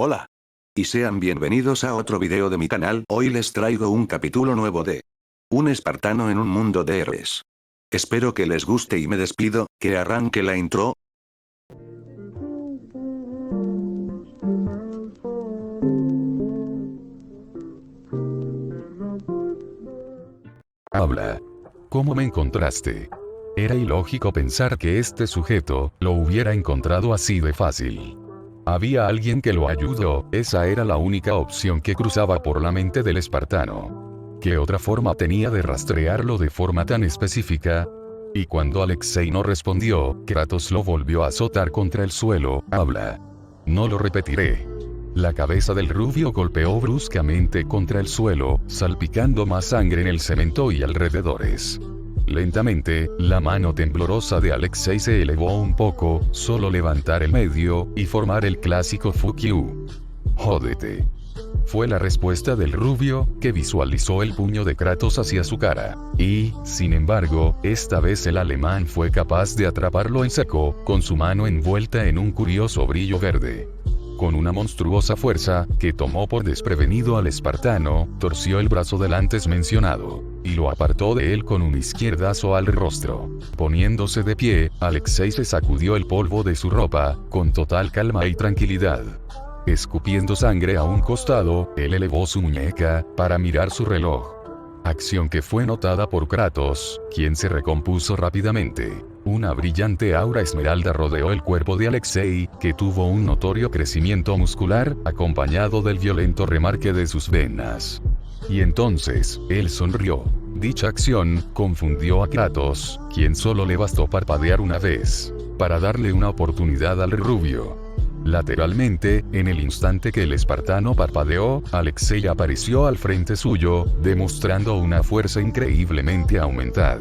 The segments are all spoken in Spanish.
Hola. Y sean bienvenidos a otro video de mi canal. Hoy les traigo un capítulo nuevo de Un espartano en un mundo de héroes. Espero que les guste y me despido, que arranque la intro. Habla. ¿Cómo me encontraste? Era ilógico pensar que este sujeto lo hubiera encontrado así de fácil. Había alguien que lo ayudó, esa era la única opción que cruzaba por la mente del espartano. ¿Qué otra forma tenía de rastrearlo de forma tan específica? Y cuando Alexei no respondió, Kratos lo volvió a azotar contra el suelo. Habla. No lo repetiré. La cabeza del rubio golpeó bruscamente contra el suelo, salpicando más sangre en el cemento y alrededores. Lentamente, la mano temblorosa de Alexei se elevó un poco, solo levantar el medio, y formar el clásico fuck you. Jódete. Fue la respuesta del rubio, que visualizó el puño de Kratos hacia su cara. Y, sin embargo, esta vez el alemán fue capaz de atraparlo en seco, con su mano envuelta en un curioso brillo verde. Con una monstruosa fuerza, que tomó por desprevenido al espartano, torció el brazo del antes mencionado, y lo apartó de él con un izquierdazo al rostro. Poniéndose de pie, Alexei se sacudió el polvo de su ropa, con total calma y tranquilidad. Escupiendo sangre a un costado, él elevó su muñeca, para mirar su reloj. Acción que fue notada por Kratos, quien se recompuso rápidamente. Una brillante aura esmeralda rodeó el cuerpo de Alexei, que tuvo un notorio crecimiento muscular, acompañado del violento remarque de sus venas. Y entonces, él sonrió. Dicha acción confundió a Kratos, quien solo le bastó parpadear una vez, para darle una oportunidad al rubio. Lateralmente, en el instante que el espartano parpadeó, Alexei apareció al frente suyo, demostrando una fuerza increíblemente aumentada.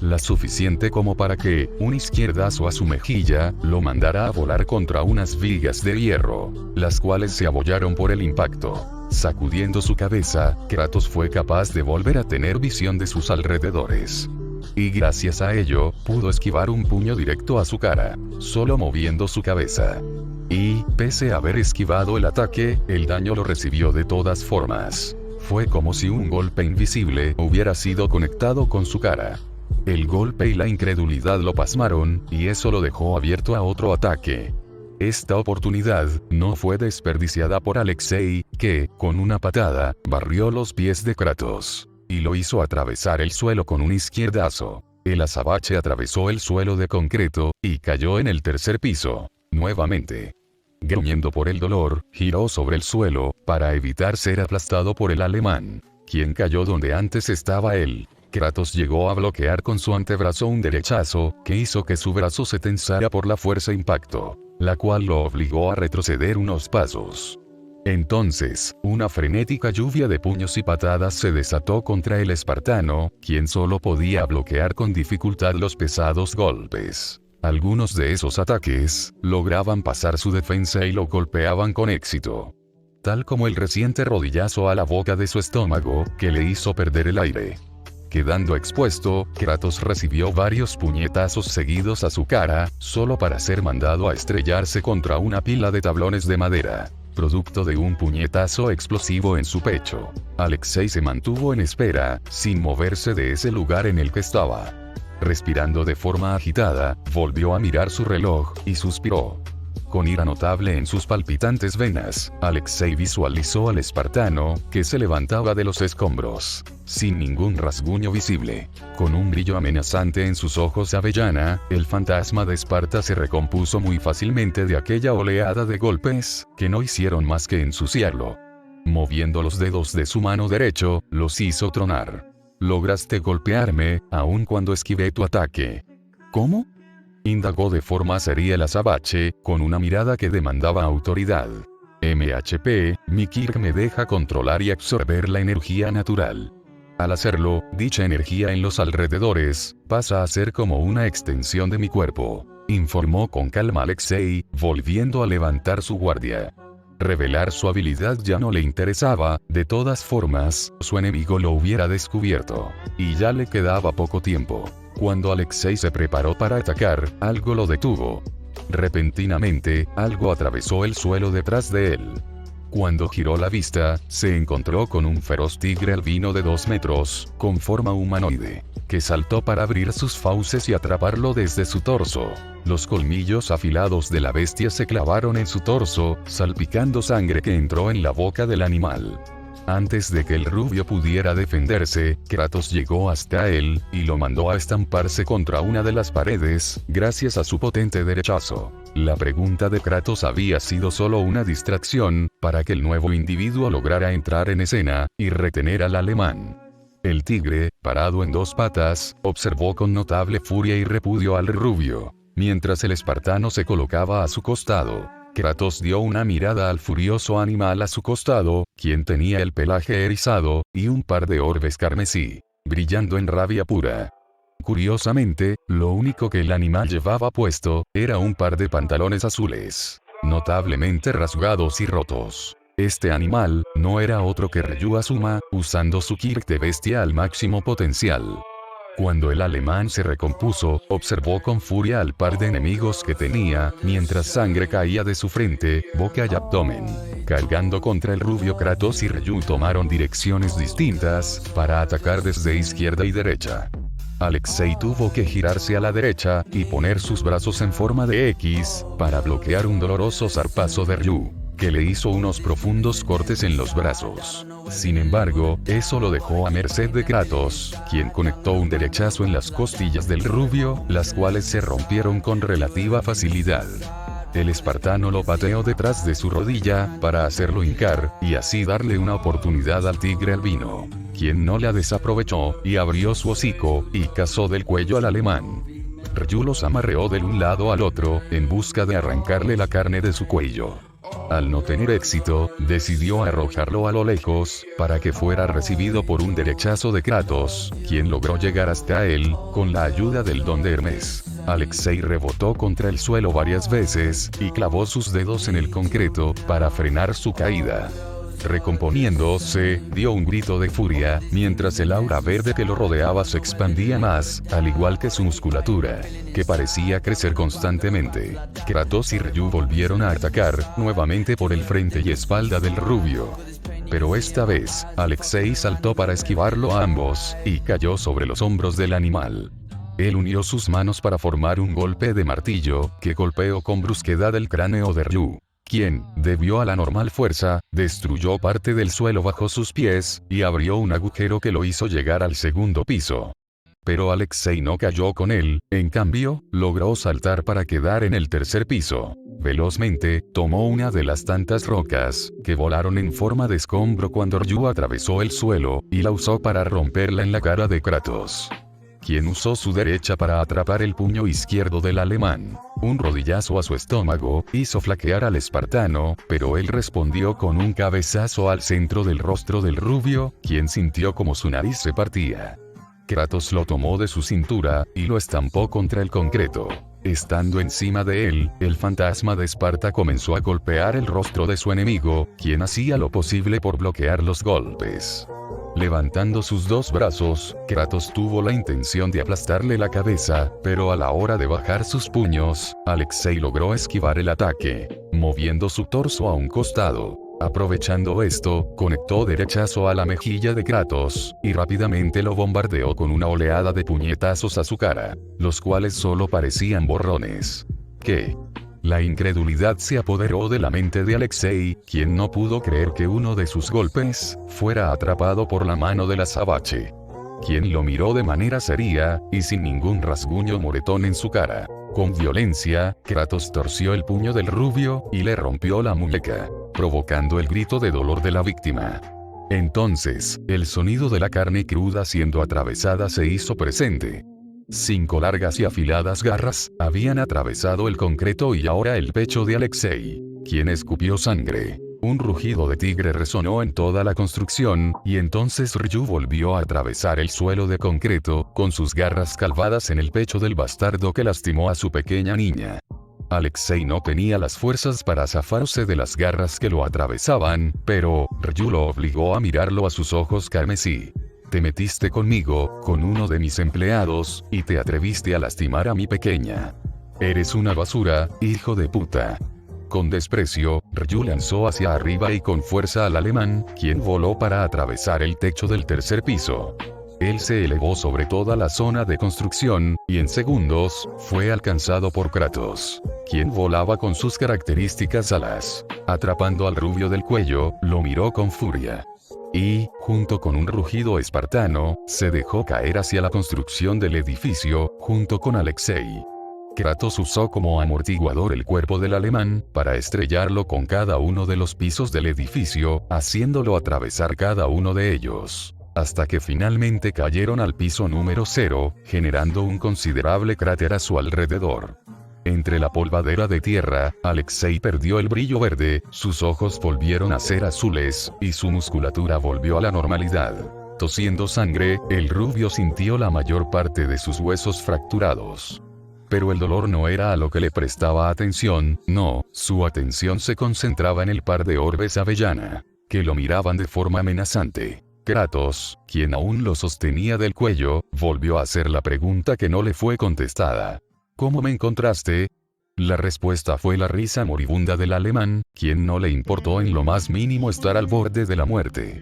La suficiente como para que, un izquierdazo a su mejilla, lo mandara a volar contra unas vigas de hierro, las cuales se abollaron por el impacto. Sacudiendo su cabeza, Kratos fue capaz de volver a tener visión de sus alrededores. Y gracias a ello, pudo esquivar un puño directo a su cara, solo moviendo su cabeza. Y, pese a haber esquivado el ataque, el daño lo recibió de todas formas. Fue como si un golpe invisible hubiera sido conectado con su cara. El golpe y la incredulidad lo pasmaron, y eso lo dejó abierto a otro ataque. Esta oportunidad no fue desperdiciada por Alexei, que, con una patada, barrió los pies de Kratos, y lo hizo atravesar el suelo con un izquierdazo. El azabache atravesó el suelo de concreto, y cayó en el tercer piso, nuevamente. Gruñendo por el dolor, giró sobre el suelo, para evitar ser aplastado por el alemán, quien cayó donde antes estaba él. Kratos llegó a bloquear con su antebrazo un derechazo, que hizo que su brazo se tensara por la fuerza impacto, la cual lo obligó a retroceder unos pasos. Entonces, una frenética lluvia de puños y patadas se desató contra el espartano, quien solo podía bloquear con dificultad los pesados golpes. Algunos de esos ataques lograban pasar su defensa y lo golpeaban con éxito. Tal como el reciente rodillazo a la boca de su estómago, que le hizo perder el aire. Quedando expuesto, Kratos recibió varios puñetazos seguidos a su cara, solo para ser mandado a estrellarse contra una pila de tablones de madera, producto de un puñetazo explosivo en su pecho. Alexei se mantuvo en espera, sin moverse de ese lugar en el que estaba. Respirando de forma agitada, volvió a mirar su reloj, y suspiró. Con ira notable en sus palpitantes venas, Alexei visualizó al espartano, que se levantaba de los escombros, sin ningún rasguño visible. Con un brillo amenazante en sus ojos avellana, el fantasma de Esparta se recompuso muy fácilmente de aquella oleada de golpes, que no hicieron más que ensuciarlo. Moviendo los dedos de su mano derecho, los hizo tronar. «Lograste golpearme, aun cuando esquivé tu ataque». «¿Cómo?», indagó de forma seria el azabache, con una mirada que demandaba autoridad. MHP, mi Kirk me deja controlar y absorber la energía natural. Al hacerlo, dicha energía en los alrededores, pasa a ser como una extensión de mi cuerpo, informó con calma Alexei, volviendo a levantar su guardia. Revelar su habilidad ya no le interesaba, de todas formas, su enemigo lo hubiera descubierto, y ya le quedaba poco tiempo. Cuando Alexei se preparó para atacar, algo lo detuvo. Repentinamente, algo atravesó el suelo detrás de él. Cuando giró la vista, se encontró con un feroz tigre albino de 2 metros, con forma humanoide, que saltó para abrir sus fauces y atraparlo desde su torso. Los colmillos afilados de la bestia se clavaron en su torso, salpicando sangre que entró en la boca del animal. Antes de que el rubio pudiera defenderse, Kratos llegó hasta él, y lo mandó a estamparse contra una de las paredes, gracias a su potente derechazo. La pregunta de Kratos había sido solo una distracción, para que el nuevo individuo lograra entrar en escena, y retener al alemán. El tigre, parado en 2 patas, observó con notable furia y repudio al rubio, mientras el espartano se colocaba a su costado. Kratos dio una mirada al furioso animal a su costado, quien tenía el pelaje erizado, y un par de orbes carmesí, brillando en rabia pura. Curiosamente, lo único que el animal llevaba puesto, era un par de pantalones azules, notablemente rasgados y rotos. Este animal, no era otro que Ryu Asuma, usando su Kirk de bestia al máximo potencial. Cuando el alemán se recompuso, observó con furia al par de enemigos que tenía, mientras sangre caía de su frente, boca y abdomen. Cargando contra el rubio, Kratos y Ryu tomaron direcciones distintas, para atacar desde izquierda y derecha. Alexei tuvo que girarse a la derecha, y poner sus brazos en forma de X, para bloquear un doloroso zarpazo de Ryu, que le hizo unos profundos cortes en los brazos. Sin embargo, eso lo dejó a merced de Kratos, quien conectó un derechazo en las costillas del rubio, las cuales se rompieron con relativa facilidad. El espartano lo pateó detrás de su rodilla, para hacerlo hincar, y así darle una oportunidad al tigre albino, quien no la desaprovechó, y abrió su hocico, y cazó del cuello al alemán. Ryu los amarreó del un lado al otro, en busca de arrancarle la carne de su cuello. Al no tener éxito, decidió arrojarlo a lo lejos, para que fuera recibido por un derechazo de Kratos, quien logró llegar hasta él, con la ayuda del don de Hermes. Alexei rebotó contra el suelo varias veces, y clavó sus dedos en el concreto, para frenar su caída. Recomponiéndose, dio un grito de furia, mientras el aura verde que lo rodeaba se expandía más, al igual que su musculatura, que parecía crecer constantemente. Kratos y Ryu volvieron a atacar, nuevamente por el frente y espalda del rubio. Pero esta vez, Alexei saltó para esquivarlo a ambos, y cayó sobre los hombros del animal. Él unió sus manos para formar un golpe de martillo, que golpeó con brusquedad el cráneo de Ryu, quien, debido a la normal fuerza, destruyó parte del suelo bajo sus pies, y abrió un agujero que lo hizo llegar al segundo piso. Pero Alexei no cayó con él, en cambio, logró saltar para quedar en el tercer piso. Velozmente, tomó una de las tantas rocas, que volaron en forma de escombro cuando Ryu atravesó el suelo, y la usó para romperla en la cara de Kratos, quien usó su derecha para atrapar el puño izquierdo del alemán. Un rodillazo a su estómago hizo flaquear al espartano, pero él respondió con un cabezazo al centro del rostro del rubio, quien sintió como su nariz se partía. Kratos lo tomó de su cintura, y lo estampó contra el concreto. Estando encima de él, el fantasma de Esparta comenzó a golpear el rostro de su enemigo, quien hacía lo posible por bloquear los golpes. Levantando sus 2 brazos, Kratos tuvo la intención de aplastarle la cabeza, pero a la hora de bajar sus puños, Alexei logró esquivar el ataque, moviendo su torso a un costado. Aprovechando esto, conectó derechazo a la mejilla de Kratos, y rápidamente lo bombardeó con una oleada de puñetazos a su cara, los cuales solo parecían borrones. ¿Qué? La incredulidad se apoderó de la mente de Alexei, quien no pudo creer que uno de sus golpes fuera atrapado por la mano del azabache, quien lo miró de manera seria, y sin ningún rasguño o moretón en su cara. Con violencia, Kratos torció el puño del rubio, y le rompió la muñeca, provocando el grito de dolor de la víctima. Entonces, el sonido de la carne cruda siendo atravesada se hizo presente. 5 largas y afiladas garras habían atravesado el concreto y ahora el pecho de Alexei, quien escupió sangre. Un rugido de tigre resonó en toda la construcción, y entonces Ryu volvió a atravesar el suelo de concreto, con sus garras calvadas en el pecho del bastardo que lastimó a su pequeña niña. Alexei no tenía las fuerzas para zafarse de las garras que lo atravesaban, pero Ryu lo obligó a mirarlo a sus ojos carmesí. Te metiste conmigo, con uno de mis empleados, y te atreviste a lastimar a mi pequeña. Eres una basura, hijo de puta. Con desprecio, Ryu lanzó hacia arriba y con fuerza al alemán, quien voló para atravesar el techo del tercer piso. Él se elevó sobre toda la zona de construcción, y en segundos, fue alcanzado por Kratos, quien volaba con sus características alas. Atrapando al rubio del cuello, lo miró con furia. Y, junto con un rugido espartano, se dejó caer hacia la construcción del edificio, junto con Alexei. Kratos usó como amortiguador el cuerpo del alemán, para estrellarlo con cada uno de los pisos del edificio, haciéndolo atravesar cada uno de ellos, hasta que finalmente cayeron al piso número 0, generando un considerable cráter a su alrededor. Entre la polvadera de tierra, Alexei perdió el brillo verde, sus ojos volvieron a ser azules, y su musculatura volvió a la normalidad. Tosiendo sangre, el rubio sintió la mayor parte de sus huesos fracturados. Pero el dolor no era a lo que le prestaba atención, no, su atención se concentraba en el par de orbes avellana, que lo miraban de forma amenazante. Kratos, quien aún lo sostenía del cuello, volvió a hacer la pregunta que no le fue contestada. ¿Cómo me encontraste? La respuesta fue la risa moribunda del alemán, quien no le importó en lo más mínimo estar al borde de la muerte.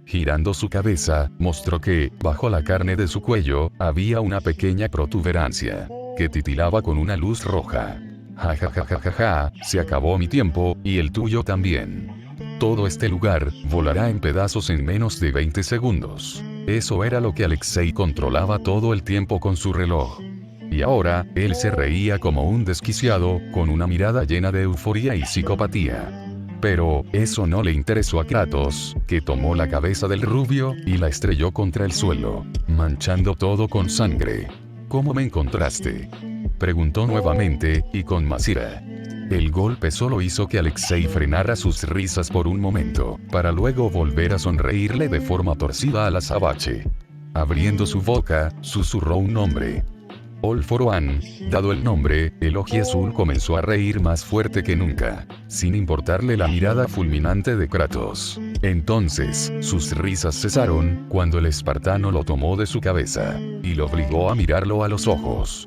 Girando su cabeza, mostró que, bajo la carne de su cuello, había una pequeña protuberancia, que titilaba con una luz roja. Ja ja ja ja ja ja, se acabó mi tiempo, y el tuyo también. Todo este lugar, volará en pedazos en menos de 20 segundos. Eso era lo que Alexei controlaba todo el tiempo con su reloj. Y ahora, él se reía como un desquiciado, con una mirada llena de euforia y psicopatía. Pero, eso no le interesó a Kratos, que tomó la cabeza del rubio, y la estrelló contra el suelo, manchando todo con sangre. ¿Cómo me encontraste?, preguntó nuevamente, y con más ira. El golpe solo hizo que Alexei frenara sus risas por un momento, para luego volver a sonreírle de forma torcida al azabache. Abriendo su boca, susurró un nombre. All for One. Dado el nombre, el ojiazul comenzó a reír más fuerte que nunca, sin importarle la mirada fulminante de Kratos. Entonces, sus risas cesaron, cuando el espartano lo tomó de su cabeza, y lo obligó a mirarlo a los ojos.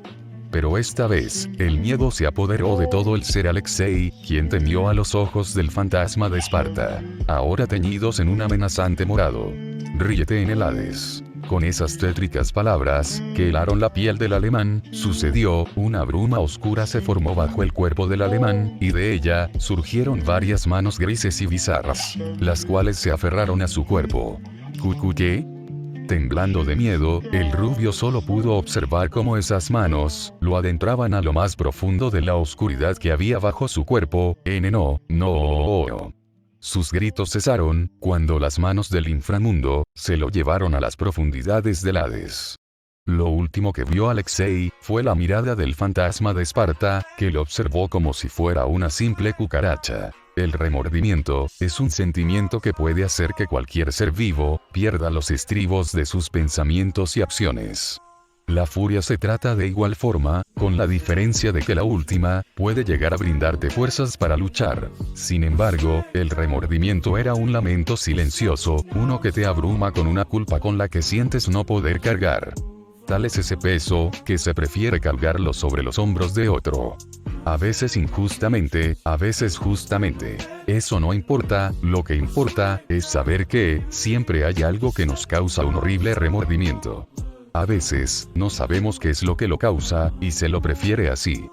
Pero esta vez, el miedo se apoderó de todo el ser Alexei, quien temió a los ojos del fantasma de Esparta, ahora teñidos en un amenazante morado. Ríete en el Hades. Con esas tétricas palabras, que helaron la piel del alemán, sucedió, una bruma oscura se formó bajo el cuerpo del alemán, y de ella, surgieron varias manos grises y bizarras, las cuales se aferraron a su cuerpo. ¿Qué? Temblando de miedo, el rubio solo pudo observar cómo esas manos lo adentraban a lo más profundo de la oscuridad que había bajo su cuerpo. No. Sus gritos cesaron, cuando las manos del inframundo se lo llevaron a las profundidades del Hades. Lo último que vio Alexei fue la mirada del fantasma de Esparta, que lo observó como si fuera una simple cucaracha. El remordimiento es un sentimiento que puede hacer que cualquier ser vivo pierda los estribos de sus pensamientos y acciones. La furia se trata de igual forma, con la diferencia de que la última puede llegar a brindarte fuerzas para luchar. Sin embargo, el remordimiento era un lamento silencioso, uno que te abruma con una culpa con la que sientes no poder cargar. Tal es ese peso, que se prefiere cargarlo sobre los hombros de otro. A veces injustamente, a veces justamente. Eso no importa, lo que importa, es saber que, siempre hay algo que nos causa un horrible remordimiento. A veces, no sabemos qué es lo que lo causa, y se lo prefiere así.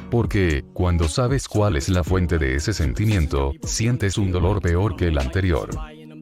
Porque, cuando sabes cuál es la fuente de ese sentimiento, sientes un dolor peor que el anterior.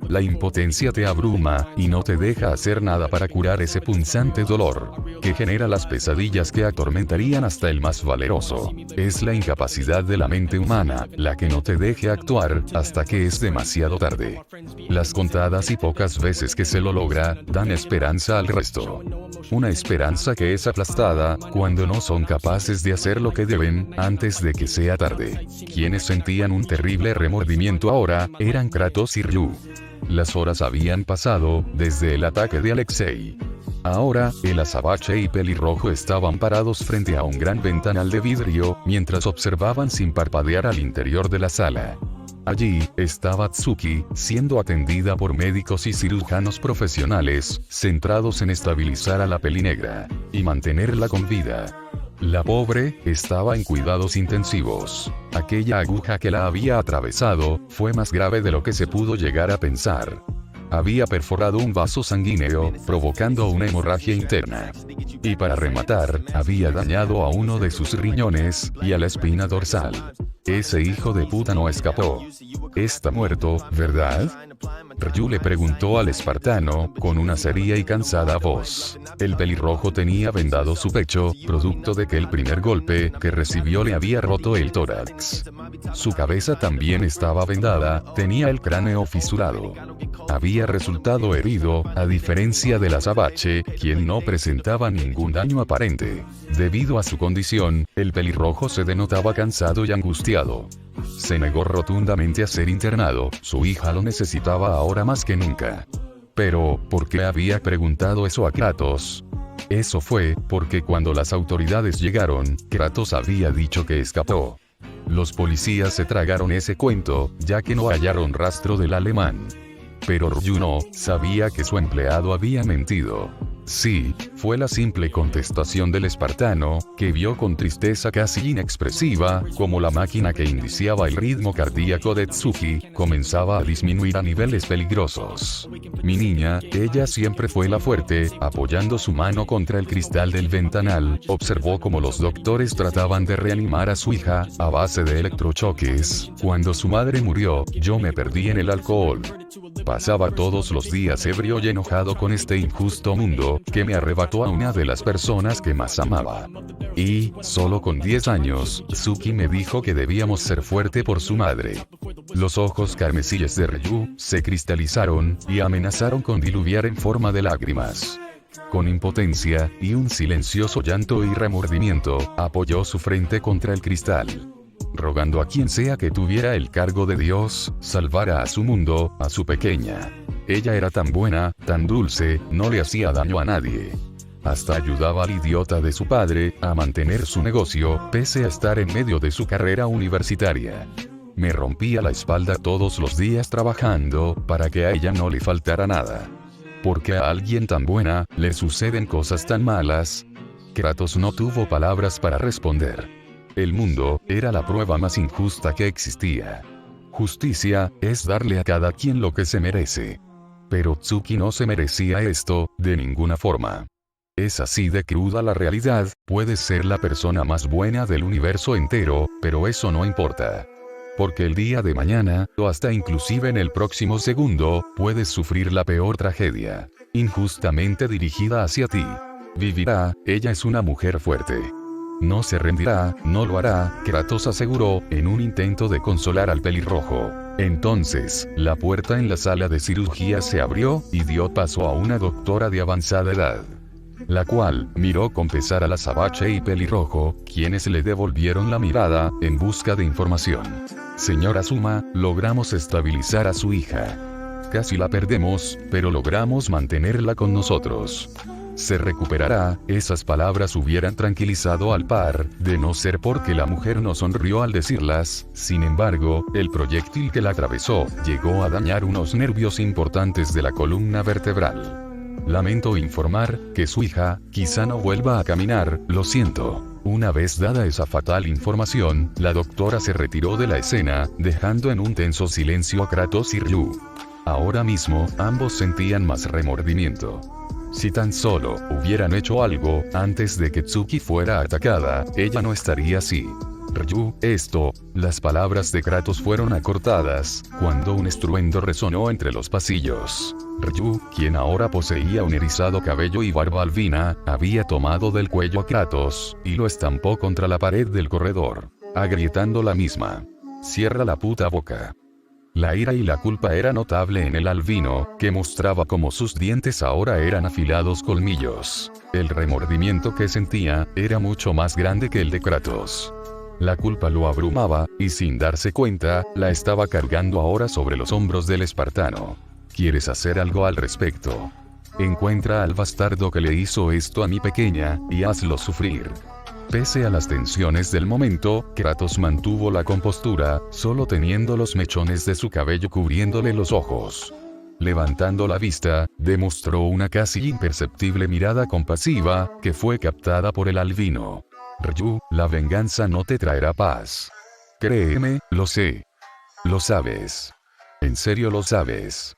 La impotencia te abruma, y no te deja hacer nada para curar ese punzante dolor, que genera las pesadillas que atormentarían hasta el más valeroso. Es la incapacidad de la mente humana, la que no te deje actuar, hasta que es demasiado tarde. Las contadas y pocas veces que se lo logra, dan esperanza al resto. Una esperanza que es aplastada, cuando no son capaces de hacer lo que deben, antes de que sea tarde. Quienes sentían un terrible remordimiento ahora, eran Kratos y Ryu. Las horas habían pasado, desde el ataque de Alexei. Ahora, el azabache y pelirrojo estaban parados frente a un gran ventanal de vidrio, mientras observaban sin parpadear al interior de la sala. Allí, estaba Tsuki, siendo atendida por médicos y cirujanos profesionales, centrados en estabilizar a la pelinegra, y mantenerla con vida. La pobre estaba en cuidados intensivos. Aquella aguja que la había atravesado fue más grave de lo que se pudo llegar a pensar. Había perforado un vaso sanguíneo, provocando una hemorragia interna. Y para rematar, había dañado a uno de sus riñones y a la espina dorsal. Ese hijo de puta no escapó. Está muerto, ¿verdad? Ryu le preguntó al espartano, con una seria y cansada voz. El pelirrojo tenía vendado su pecho, producto de que el primer golpe que recibió le había roto el tórax. Su cabeza también estaba vendada, tenía el cráneo fisurado. Había resultado herido, a diferencia del azabache, quien no presentaba ningún daño aparente. Debido a su condición, el pelirrojo se denotaba cansado y angustiado. Se negó rotundamente a ser internado, su hija lo necesitaba ahora más que nunca. Pero, ¿por qué había preguntado eso a Kratos? Eso fue, porque cuando las autoridades llegaron, Kratos había dicho que escapó. Los policías se tragaron ese cuento, ya que no hallaron rastro del alemán. Pero Ryu no sabía que su empleado había mentido. Sí, fue la simple contestación del espartano, que vio con tristeza casi inexpresiva, como la máquina que iniciaba el ritmo cardíaco de Tsuki, comenzaba a disminuir a niveles peligrosos. Mi niña, ella siempre fue la fuerte, apoyando su mano contra el cristal del ventanal, observó cómo los doctores trataban de reanimar a su hija, a base de electrochoques. Cuando su madre murió, yo me perdí en el alcohol. Pasaba todos los días ebrio y enojado con este injusto mundo, que me arrebató a una de las personas que más amaba. Y, solo con 10 años, Tsuki me dijo que debíamos ser fuerte por su madre. Los ojos carmesíes de Ryu se cristalizaron y amenazaron con diluviar en forma de lágrimas. Con impotencia y un silencioso llanto y remordimiento, apoyó su frente contra el cristal, rogando a quien sea que tuviera el cargo de Dios, salvara a su mundo, a su pequeña. Ella era tan buena, tan dulce, no le hacía daño a nadie. Hasta ayudaba al idiota de su padre a mantener su negocio, pese a estar en medio de su carrera universitaria. Me rompía la espalda todos los días trabajando, para que a ella no le faltara nada. Porque a alguien tan buena, le suceden cosas tan malas. Kratos no tuvo palabras para responder. El mundo era la prueba más injusta que existía. Justicia es darle a cada quien lo que se merece. Pero Tsuki no se merecía esto, de ninguna forma. Es así de cruda la realidad, puedes ser la persona más buena del universo entero, pero eso no importa. Porque el día de mañana, o hasta inclusive en el próximo segundo, puedes sufrir la peor tragedia, injustamente dirigida hacia ti. Vivirá, ella es una mujer fuerte. No se rendirá, no lo hará, Kratos aseguró, en un intento de consolar al pelirrojo. Entonces, la puerta en la sala de cirugía se abrió, y dio paso a una doctora de avanzada edad, la cual miró con pesar al azabache y pelirrojo, quienes le devolvieron la mirada, en busca de información. Señora Suma, logramos estabilizar a su hija. Casi la perdemos, pero logramos mantenerla con nosotros. Se recuperará, esas palabras hubieran tranquilizado al par, de no ser porque la mujer no sonrió al decirlas. Sin embargo, el proyectil que la atravesó, llegó a dañar unos nervios importantes de la columna vertebral. Lamento informar, que su hija, quizá no vuelva a caminar, lo siento. Una vez dada esa fatal información, la doctora se retiró de la escena, dejando en un tenso silencio a Kratos y Ryu. Ahora mismo, ambos sentían más remordimiento. Si tan solo hubieran hecho algo antes de que Tsuki fuera atacada, ella no estaría así. Ryu, las palabras de Kratos fueron acortadas, cuando un estruendo resonó entre los pasillos. Ryu, quien ahora poseía un erizado cabello y barba albina, había tomado del cuello a Kratos, y lo estampó contra la pared del corredor, agrietando la misma. Cierra la puta boca. La ira y la culpa era notable en el albino, que mostraba cómo sus dientes ahora eran afilados colmillos. El remordimiento que sentía, era mucho más grande que el de Kratos. La culpa lo abrumaba, y sin darse cuenta, la estaba cargando ahora sobre los hombros del espartano. ¿Quieres hacer algo al respecto? Encuentra al bastardo que le hizo esto a mi pequeña, y hazlo sufrir. Pese a las tensiones del momento, Kratos mantuvo la compostura, solo teniendo los mechones de su cabello cubriéndole los ojos. Levantando la vista, demostró una casi imperceptible mirada compasiva, que fue captada por el albino. Ryu, la venganza no te traerá paz. Créeme, lo sé. Lo sabes. En serio lo sabes.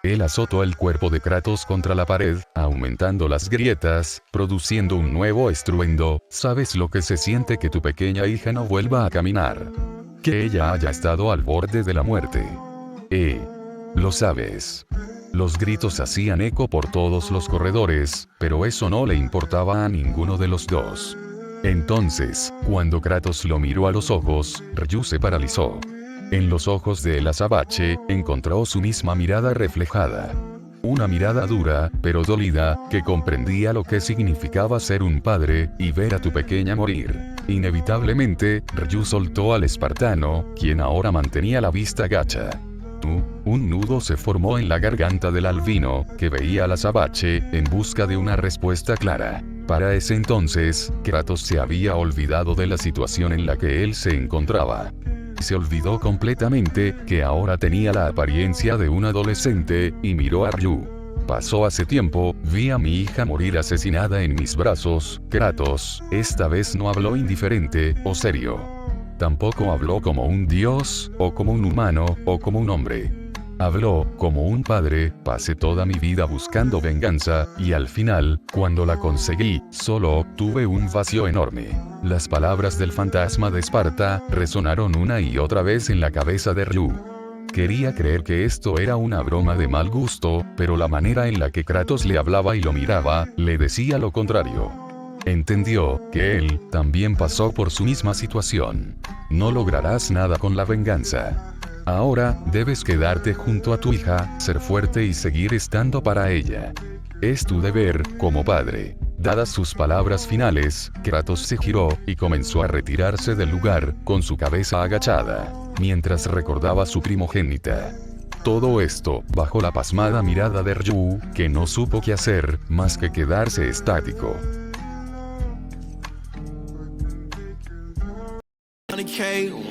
Él azotó el cuerpo de Kratos contra la pared, aumentando las grietas, produciendo un nuevo estruendo. ¿Sabes lo que se siente que tu pequeña hija no vuelva a caminar? Que ella haya estado al borde de la muerte. Lo sabes. Los gritos hacían eco por todos los corredores, pero eso no le importaba a ninguno de los dos. Entonces, cuando Kratos lo miró a los ojos, Ryu se paralizó. En los ojos de el azabache, encontró su misma mirada reflejada. Una mirada dura, pero dolida, que comprendía lo que significaba ser un padre, y ver a tu pequeña morir. Inevitablemente, Ryu soltó al espartano, quien ahora mantenía la vista gacha. Un nudo se formó en la garganta del albino, que veía al azabache, en busca de una respuesta clara. Para ese entonces, Kratos se había olvidado de la situación en la que él se encontraba. Se olvidó completamente que ahora tenía la apariencia de un adolescente, y miró a Ryu. Pasó hace tiempo, vi a mi hija morir asesinada en mis brazos. Kratos, esta vez no habló indiferente o serio. Tampoco habló como un dios, o como un humano, o como un hombre. Habló como un padre. Pasé toda mi vida buscando venganza, y al final, cuando la conseguí, solo obtuve un vacío enorme. Las palabras del fantasma de Esparta resonaron una y otra vez en la cabeza de Ryu. Quería creer que esto era una broma de mal gusto, pero la manera en la que Kratos le hablaba y lo miraba, le decía lo contrario. Entendió que él también pasó por su misma situación. No lograrás nada con la venganza. Ahora, debes quedarte junto a tu hija, ser fuerte y seguir estando para ella. Es tu deber, como padre. Dadas sus palabras finales, Kratos se giró, y comenzó a retirarse del lugar, con su cabeza agachada, mientras recordaba a su primogénita. Todo esto, bajo la pasmada mirada de Ryu, que no supo qué hacer, más que quedarse estático.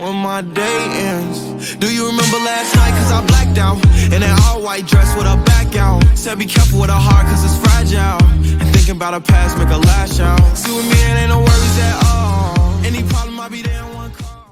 When my day ends. Do you remember last night? Cause I blacked out in that all white dress with a back out. Said be careful with a heart cause it's fragile. And thinking about a past make a lash out. See with me it ain't no worries at all. Any problem I be there.